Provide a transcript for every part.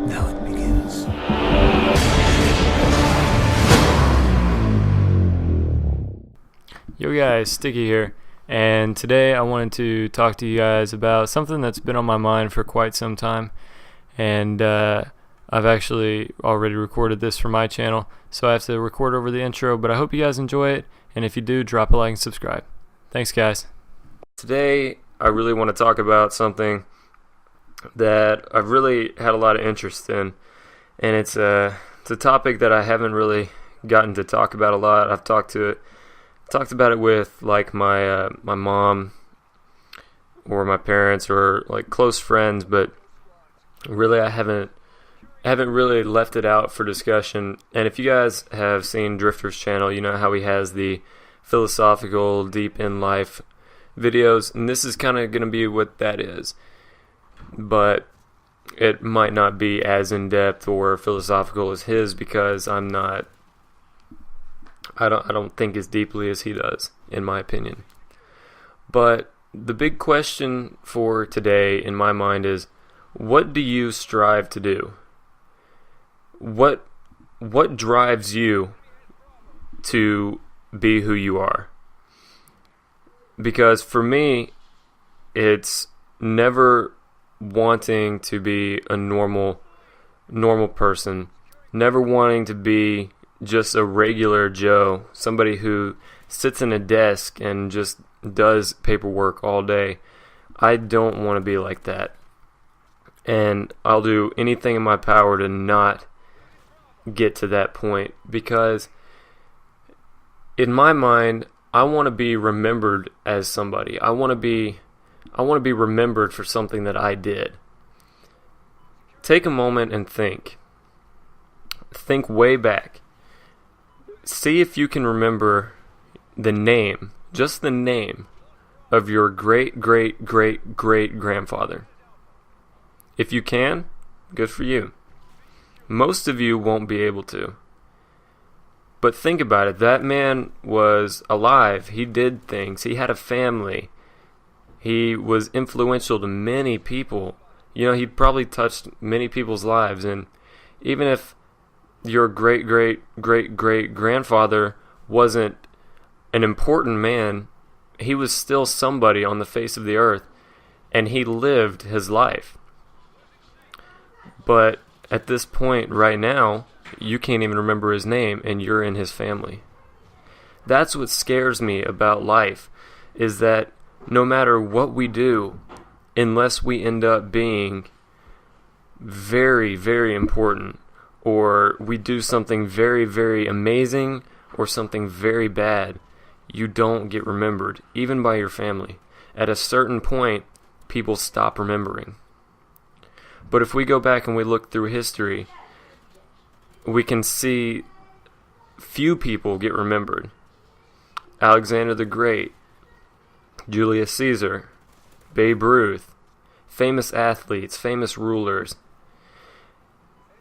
Now it begins. Yo guys, Sticky here, and today I wanted to talk to you guys about something that's been on my mind for quite some time, and I've actually already recorded this for my channel, so I have to record over the intro, but I hope you guys enjoy it, and if you do, drop a like and subscribe. Thanks guys. Today I really want to talk about something that I've really had a lot of interest in, and it's a topic that I haven't really gotten to talk about a lot. I've talked about it with like my mom or my parents or like close friends, but really I haven't really left it out for discussion. And if you guys have seen Drifter's channel, you know how he has the philosophical, deep in life videos, and this is kind of going to be what that is, but it might not be as in depth or philosophical as his, because I don't think as deeply as he does, in my opinion. But the big question for today in my mind is, what do you strive to do? What drives you to be who you are? Because for me, it's never wanting to be a normal person, never wanting to be just a regular Joe, somebody who sits in a desk and just does paperwork all day. I don't want to be like that, and I'll do anything in my power to not get to that point, because in my mind I want to be remembered as somebody. I want to be remembered for something that I did. Take a moment and think way back. See if you can remember the name, just the name of your great grandfather. If you can, good for you. Most of you won't be able to. But think about it. That man was alive. He did things. He had a family. He was influential to many people. You know, he probably touched many people's lives. And even if your great grandfather wasn't an important man, he was still somebody on the face of the earth, and he lived his life. But at this point right now, you can't even remember his name, and you're in his family. That's what scares me about life, is that no matter what we do, unless we end up being very important, or we do something very amazing, or something very bad, you don't get remembered, even by your family. At a certain point, people stop remembering. But if we go back and we look through history, we can see few people get remembered. Alexander the Great, Julius Caesar, Babe Ruth, famous athletes, famous rulers.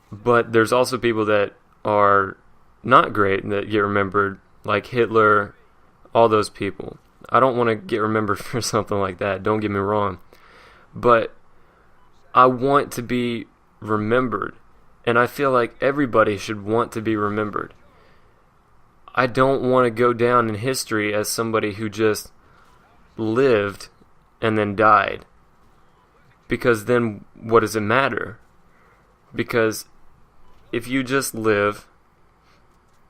But there's also people that are not great and that get remembered, like Hitler, all those people. I don't want to get remembered for something like that, don't get me wrong. But I want to be remembered, and I feel like everybody should want to be remembered. I don't want to go down in history as somebody who just lived and then died, because then what does it matter? Because if you just live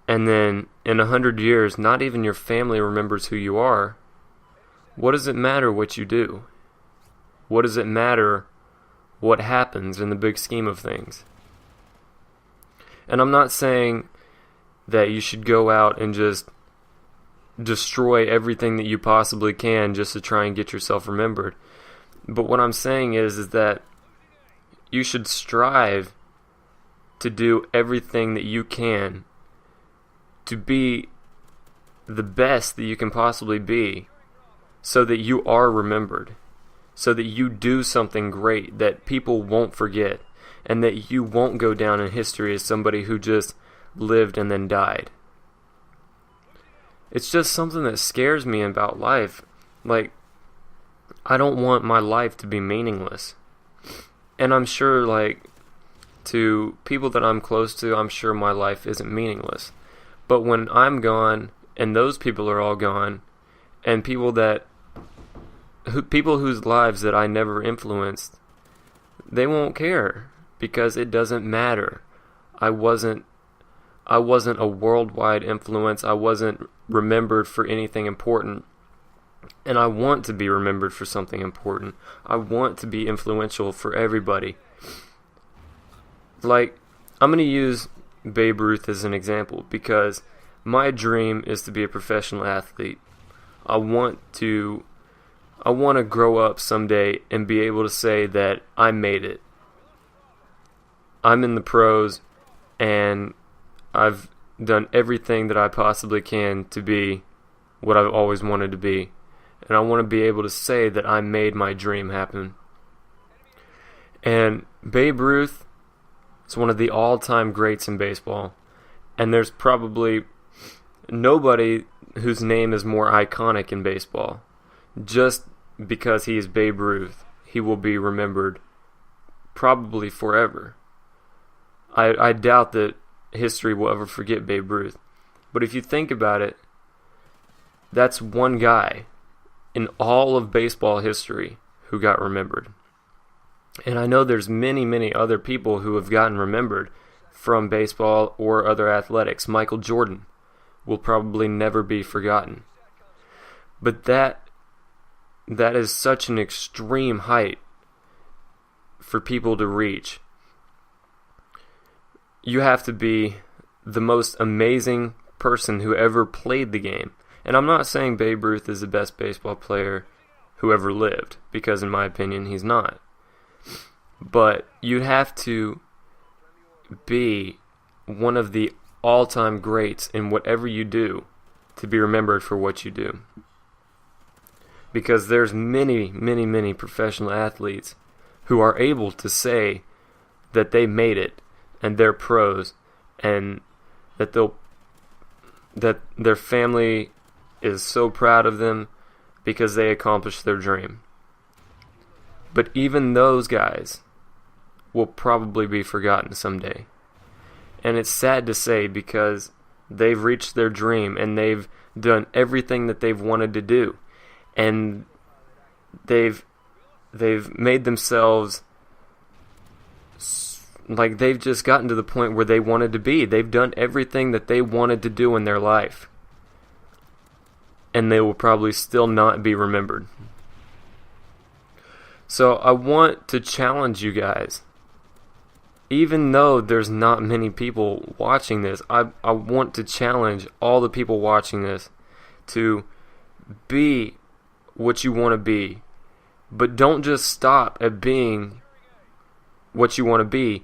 and then in 100 years not even your family remembers who you are, what does it matter what you do? What does it matter what happens in the big scheme of things? And I'm not saying that you should go out and just destroy everything that you possibly can just to try and get yourself remembered. But what I'm saying is that you should strive to do everything that you can to be the best that you can possibly be, so that you are remembered, so that you do something great that people won't forget, and that you won't go down in history as somebody who just lived and then died. It's just something that scares me about life. Like, I don't want my life to be meaningless. And I'm sure, like, to people that I'm close to, I'm sure my life isn't meaningless. But when I'm gone and those people are all gone, and people whose lives that I never influenced, they won't care because it doesn't matter. I wasn't a worldwide influence. I wasn't remembered for anything important. And I want to be remembered for something important. I want to be influential for everybody. Like, I'm going to use Babe Ruth as an example because my dream is to be a professional athlete. I want to grow up someday and be able to say that I made it. I'm in the pros and I've done everything that I possibly can to be what I've always wanted to be. And I want to be able to say that I made my dream happen. And Babe Ruth is one of the all-time greats in baseball. And there's probably nobody whose name is more iconic in baseball. Just because he is Babe Ruth, he will be remembered probably forever. I doubt that history will ever forget Babe Ruth. But if you think about it, that's one guy in all of baseball history who got remembered. And I know there's many, many other people who have gotten remembered from baseball or other athletics. Michael Jordan will probably never be forgotten. But that is such an extreme height for people to reach. You have to be the most amazing person who ever played the game. And I'm not saying Babe Ruth is the best baseball player who ever lived, because in my opinion, he's not. But you'd have to be one of the all-time greats in whatever you do to be remembered for what you do. Because there's many, many, many professional athletes who are able to say that they made it and they're pros and that their family is so proud of them because they accomplished their dream. But even those guys will probably be forgotten someday. And it's sad to say because they've reached their dream and they've done everything that they've wanted to do. And they've made themselves like they've just gotten to the point where they wanted to be. They've done everything that they wanted to do in their life. And they will probably still not be remembered. So I want to challenge you guys. Even though there's not many people watching this, I want to challenge all the people watching this to be what you want to be. But don't just stop at being what you want to be.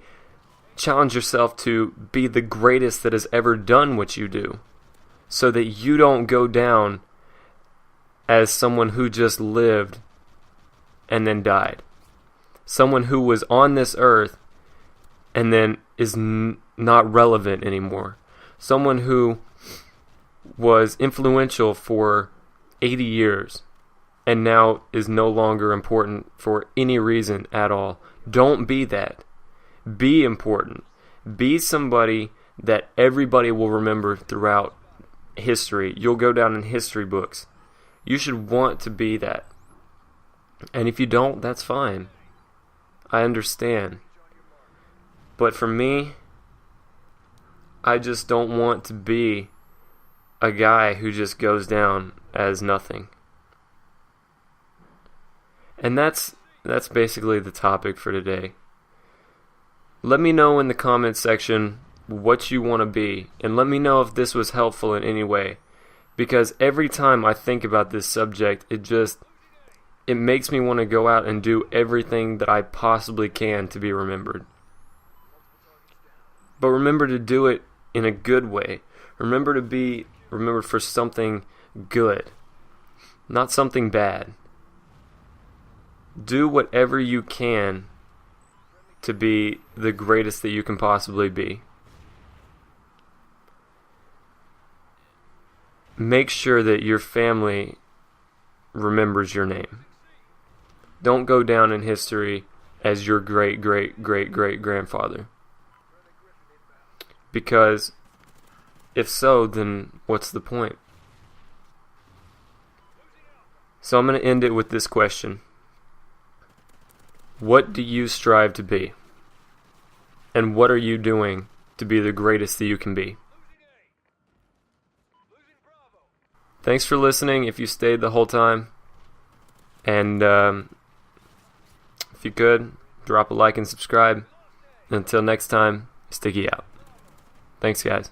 Challenge yourself to be the greatest that has ever done what you do, so that you don't go down as someone who just lived and then died. Someone who was on this earth and then is not relevant anymore. Someone who was influential for 80 years and now is no longer important for any reason at all. Don't be that. Be important. Be somebody that everybody will remember throughout history. You'll go down in history books. You should want to be that. And if you don't, that's fine. I understand. But for me, I just don't want to be a guy who just goes down as nothing. And that's basically the topic for today. Let me know in the comments section what you want to be, and let me know if this was helpful in any way. Because every time I think about this subject, it makes me want to go out and do everything that I possibly can to be remembered. But remember to do it in a good way. Remember to be remembered for something good, not something bad. Do whatever you can to be the greatest that you can possibly be. Make sure that your family remembers your name. Don't go down in history as your great-great-great-great-grandfather. Because if so, then what's the point? So I'm going to end it with this question. What do you strive to be? And what are you doing to be the greatest that you can be? Thanks for listening if you stayed the whole time. And if you could, drop a like and subscribe. Until next time, Sticky out. Thanks, guys.